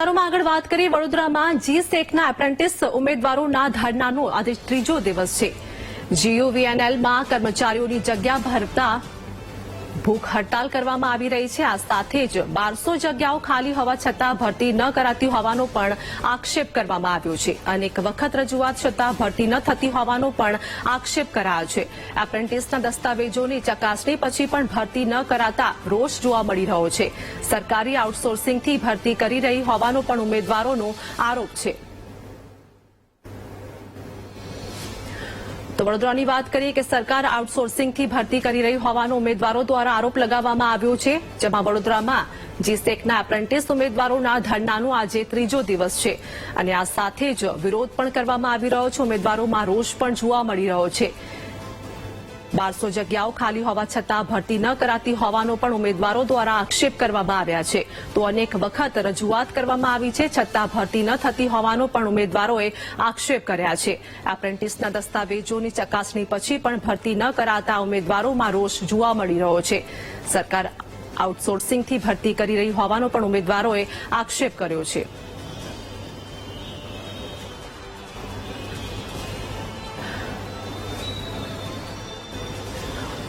સમાચારોમાં આગળ વાત કરીએ વડોદરામાં જી-સેકના એપ્રેન્ટિસ ઉમેદવારોના ધરણાનો આજે ત્રીજો દિવસ છે। જીયુવીએનએલમાં કર્મચારીઓની જગ્યા ભરતા ભૂખ હડતાલ કરવામાં આવી રહી છે। આ સાથે જ 1200 જગ્યાઓ ખાલી હોવા છતાં ભરતી ન કરાતી હોવાનો પણ આક્ષેપ કરવામાં આવ્યો છે। અનેક વખત રજૂઆત છતાં ભરતી ન થતી હોવાનો પણ આક્ષેપ કરાયો છે। એપ્રેન્ટિસના દસ્તાવેજોની ચકાસણી પછી પણ ભરતી ન કરાતા રોષ જોવા મળી રહ્યો છે। સરકારી આઉટસોર્સિંગથી ભરતી કરી રહી હોવાનો પણ ઉમેદવારોનો આરોપ છે। તો વડોદરાની વાત કરીએ કે સરકાર આઉટસોર્સિંગથી ભરતી કરી રહી હોવાનો ઉમેદવારો દ્વારા આરોપ લગાવવામાં આવ્યો છે। જેમાં વડોદરામાં જી-સેકના એપ્રેન્ટિસ ઉમેદવારોના ધરણાનો આજે ત્રીજો દિવસ છે અને આ સાથે જ વિરોધ પણ કરવામાં આવી રહ્યો છે। ઉમેદવારોમાં રોષ પણ જોવા મળી રહ્યો છે। 1200 જગ્યાઓ ખાલી હોવા છતાં ભરતી ન કરાતી હોવાનો પણ ઉમેદવારો દ્વારા આક્ષેપ કરવામાં આવ્યા છે। તો અનેક વખત રજૂઆત કરવામાં આવી છે છતાં ભરતી ન થતી હોવાનો પણ ઉમેદવારોએ આક્ષેપ કર્યા છે। એપ્રેન્ટિસના દસ્તાવેજોની ચકાસણી પછી પણ ભરતી ન કરાતા ઉમેદવારોમાં રોષ જોવા મળી રહ્યો છે। સરકાર આઉટસોર્સિંગથી ભરતી કરી રહી હોવાનો પણ ઉમેદવારોએ આક્ષેપ કર્યો છે।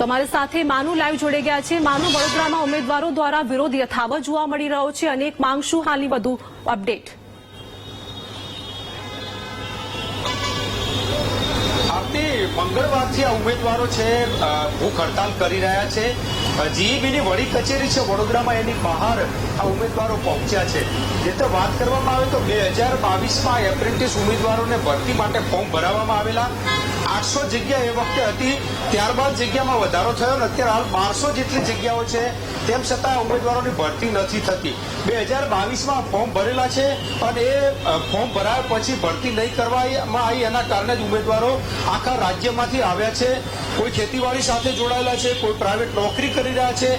તમારી સાથે માનુ લાઈવ જોડે ગયા છે। માનુ, વડોદરામાં ઉમેદવારો દ્વારા વિરોધ યથાવત જોવા મળી રહ્યો છે। અનેક માંગ શું હાલની વધુ અપડેટ? આપની મંગળવારથી આ ઉમેદવારો છે ભૂખ હડતાલ કરી રહ્યા છે। જીઈબીની વડી કચેરી છે વડોદરામાં, એની બહાર આ ઉમેદવારો પહોંચ્યા છે। જે તો વાત કરવામાં આવે તો 2022માં એપ્રેન્ટિસ ઉમેદવારોને ભરતી માટે ફોર્મ ભરાવવામાં આવેલા 800 જગ્યા એ વખતે હતી। ત્યારબાદ જગ્યામાં વધારો થયો અને અત્યારે હાલ 1200 જેટલી જગ્યાઓ છે। તેમ છતાં ઉમેદવારોની ભરતી નથી થતી। 2022માં ફોર્મ ભરેલા છે અને એ ફોર્મ ભરાયા પછી ભરતી નહીં કરવામાં આવી, એના કારણે જ ઉમેદવારો આખા રાજ્યમાંથી આવ્યા છે। કોઈ ખેતીવાડી સાથે જોડાયેલા છે, કોઈ પ્રાઇવેટ નોકરી કરી રહ્યા છે।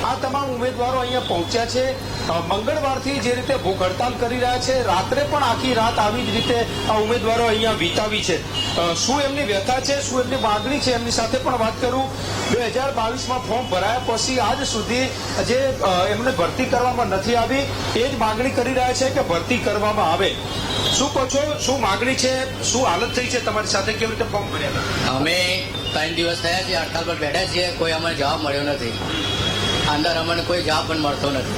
આ તમામ ઉમેદવારો અહીંયા પહોંચ્યા છે। મંગળવારથી જે રીતે ભૂખ હડતાલ કરી રહ્યા છે, રાત્રે પણ આખી રાત આવી જ રીતે આ ઉમેદવારો અહીંયા વિતાવી છે। શું એમની વ્યથા છે, શું એમની માંગણી છે, એમની સાથે પણ વાત કરું। 2022માં ફોર્મ ભરાયા પછી આજ સુધી જે એમને ભરતી કરવામાં નથી આવી, એ જ માંગણી કરી રહ્યા છે કે ભરતી કરવામાં આવે। શું કહો છો, શું માંગણી છે, શું હાલત થઈ છે તમારી સાથે, કેવી રીતે ફોર્મ ભર્યા? અમે 3 દિવસ થયા છે હડતાલ પર બેઠા છીએ, કોઈ અમને જવાબ મળ્યો નથી। અંદર અમને કોઈ જવાબ પણ મળતો નથી।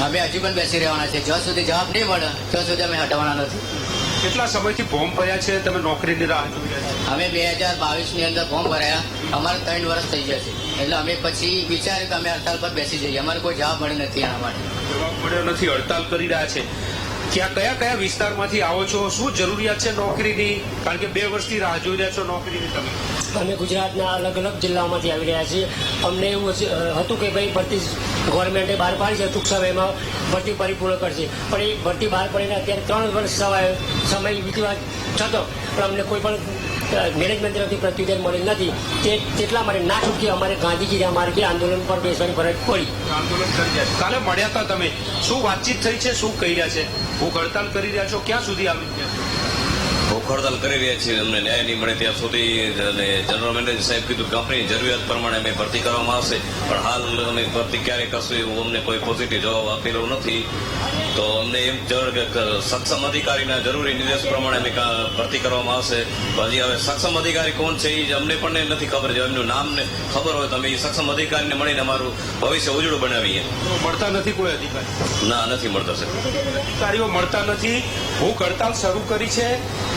અમે હજી પણ બેસી રહેવાના છે। જ્યાં સુધી જવાબ નહીં મળે ત્યાં સુધી અમે હટવાના નથી। કેટલા સમયથી ફોર્મ ભર્યા છે તમે, નોકરીની રાહ જોઈ રહ્યા છો? અમે 2022ની અંદર ફોર્મ ભર્યા, અમારે 3 વર્ષ થઈ ગયા છે। એટલે અમે પછી વિચાર્યું કે અમે હડતાલ પર બેસી જઈએ, અમારે કોઈ જવાબ મળ્યો નથી। એના માટે જવાબ મળ્યો નથી, હડતાલ કરી રહ્યા છે। કયા કયા વિસ્તારમાંથી આવો છો, શું જરૂરિયાત છે નોકરીની? કારણ કે 2 વર્ષથી રાહ જોઈ રહ્યા છો નોકરીની તમે। અમે ગુજરાતના અલગ અલગ જિલ્લાઓમાંથી આવી રહ્યા છીએ। અમને એવું હતું કે ભાઈ ભરતી ગવર્મેન્ટે બહાર પાડી છે, ટૂંક સમયમાં ભરતી પરિપૂર્ણ કરશે, પણ એ ભરતી બહાર પડીને અત્યારે 3 વર્ષ સમય વીતવા છતો પણ અમને કોઈ પણ મેનેજમેન્ટ તરફથી પ્રત્યુત્તર મળેલ નથી। તેટલા માટે ના છૂટકી અમારે ગાંધીજી અમારે કે આંદોલન પર બેસવાની ફરજ પડી। આંદોલન કરી રહ્યા કાલે મળ્યા હતા તમે, શું વાતચીત થઈ છે, શું કહી રહ્યા છે? ભૂખ હડતાલ કરી રહ્યા છો, ક્યાં સુધી આવી ગયા? ભૂખ હડતાલ કરી રહ્યા છીએ, અમને ન્યાય નહીં મળે ત્યાં સુધી। અને જનરલ મેનેજર સાહેબ કીધું કંપનીની જરૂરિયાત પ્રમાણે અમે ભરતી કરવામાં આવશે, પણ હાલ અમે ભરતી ક્યારે કરશું એવું અમને કોઈ પોઝિટિવ જવાબ આપેલો નથી। તો અમને એમ કે સક્ષમ અધિકારીના જરૂરી નિર્દેશ પ્રમાણે અમે ભરતી કરવામાં આવશે। હજી હવે સક્ષમ અધિકારી કોણ છે એ અમને પણ નથી ખબર। જો એમનું નામ ખબર હોય તો અમે એ સક્ષમ અધિકારીને મળીને અમારું ભવિષ્ય ઉજળું બનાવીએ। મળતા નથી કોઈ અધિકારી? ના, નથી મળતા સાહેબ, અધિકારીઓ મળતા નથી। ભૂખ હડતાલ શરૂ કરી છે,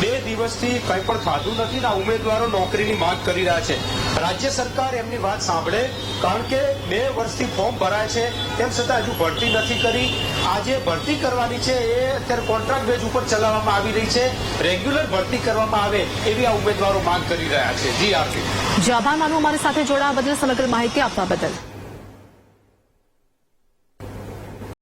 2 દિવસથી કંઈ પણ ખાધું નથી ને આ ઉમેદવારો નોકરીની માંગ કરી રહ્યા છે। રાજ્ય સરકાર એમની વાત સાંભળે, કારણ કે 2 વર્ષથી ફોર્મ ભરાય છે, તેમ છતાં હજુ ભરતી નથી કરી। આજે ભરતી કરવાની છે એ અત્યારે કોન્ટ્રાક્ટ બેઝ ઉપર ચલાવવામાં આવી રહી છે। રેગ્યુલર ભરતી કરવામાં આવે એવી આ ઉમેદવારો માંગ કરી રહ્યા છે। જી આરતી, આભાર માનું અમારી સાથે જોડાવા બદલ, સમગ્ર માહિતી આપવા બદલ।